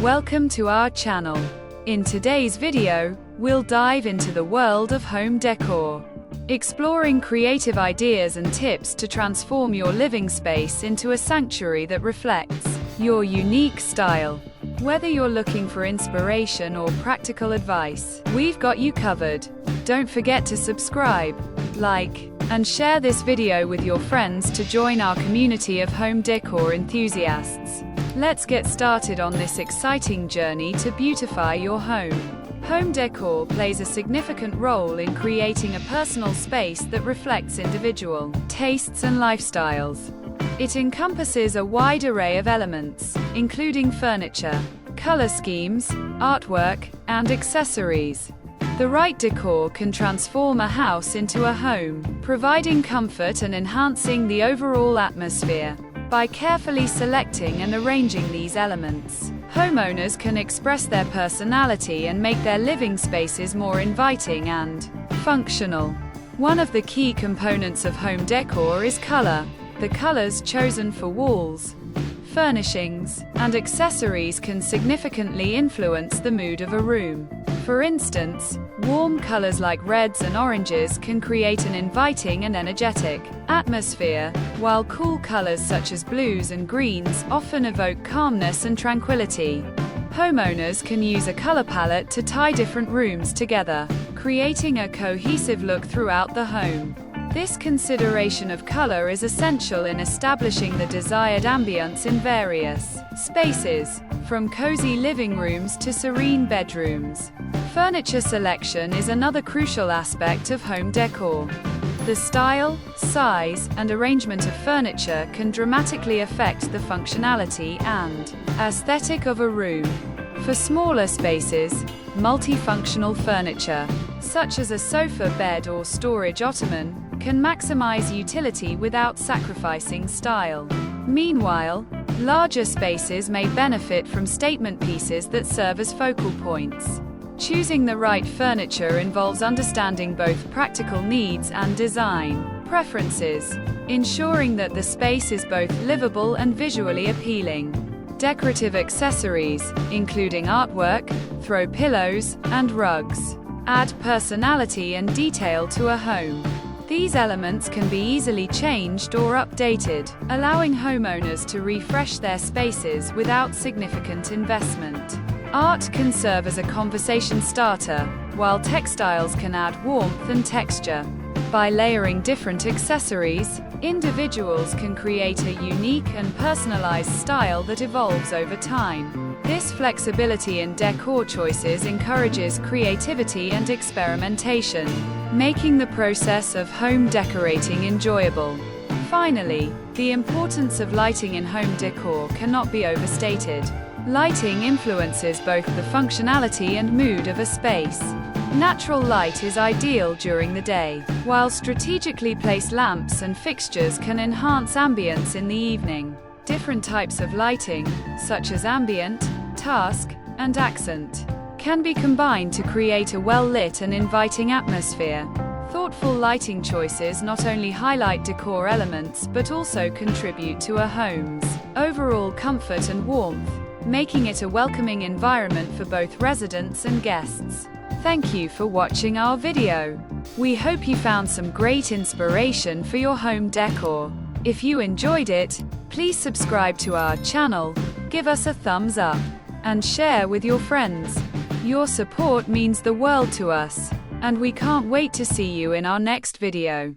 Welcome to our channel. In today's video, we'll dive into the world of home decor, exploring creative ideas and tips to transform your living space into a sanctuary that reflects your unique style. Whether you're looking for inspiration or practical advice, we've got you covered. Don't forget to subscribe, like, and share this video with your friends to join our community of home decor enthusiasts. Let's get started on this exciting journey to beautify your home. Home decor plays a significant role in creating a personal space that reflects individual tastes and lifestyles. It encompasses a wide array of elements, including furniture, color schemes, artwork, and accessories. The right decor can transform a house into a home, providing comfort and enhancing the overall atmosphere. By carefully selecting and arranging these elements, homeowners can express their personality and make their living spaces more inviting and functional. One of the key components of home decor is color. The colors chosen for walls, furnishings, and accessories can significantly influence the mood of a room. For instance, warm colors like reds and oranges can create an inviting and energetic atmosphere, while cool colors such as blues and greens often evoke calmness and tranquility. Homeowners can use a color palette to tie different rooms together, creating a cohesive look throughout the home. This consideration of color is essential in establishing the desired ambience in various spaces, from cozy living rooms to serene bedrooms. Furniture selection is another crucial aspect of home decor. The style, size, and arrangement of furniture can dramatically affect the functionality and aesthetic of a room. For smaller spaces, multifunctional furniture, such as a sofa bed or storage ottoman, can maximize utility without sacrificing style. Meanwhile, larger spaces may benefit from statement pieces that serve as focal points. Choosing the right furniture involves understanding both practical needs and design preferences, ensuring that the space is both livable and visually appealing. Decorative accessories, including artwork, throw pillows, and rugs, add personality and detail to a home. These elements can be easily changed or updated, allowing homeowners to refresh their spaces without significant investment. Art can serve as a conversation starter, while textiles can add warmth and texture. By layering different accessories, individuals can create a unique and personalized style that evolves over time. This flexibility in decor choices encourages creativity and experimentation, making the process of home decorating enjoyable. Finally, the importance of lighting in home decor cannot be overstated. Lighting influences both the functionality and mood of a space. Natural light is ideal during the day, while strategically placed lamps and fixtures can enhance ambience in the evening. Different types of lighting, such as ambient, task, and accent, can be combined to create a well-lit and inviting atmosphere. Thoughtful lighting choices not only highlight decor elements but also contribute to a home's overall comfort and warmth, making it a welcoming environment for both residents and guests. Thank you for watching our video. We hope you found some great inspiration for your home decor. If you enjoyed it, please subscribe to our channel, give us a thumbs up, and share with your friends. Your support means the world to us, and we can't wait to see you in our next video.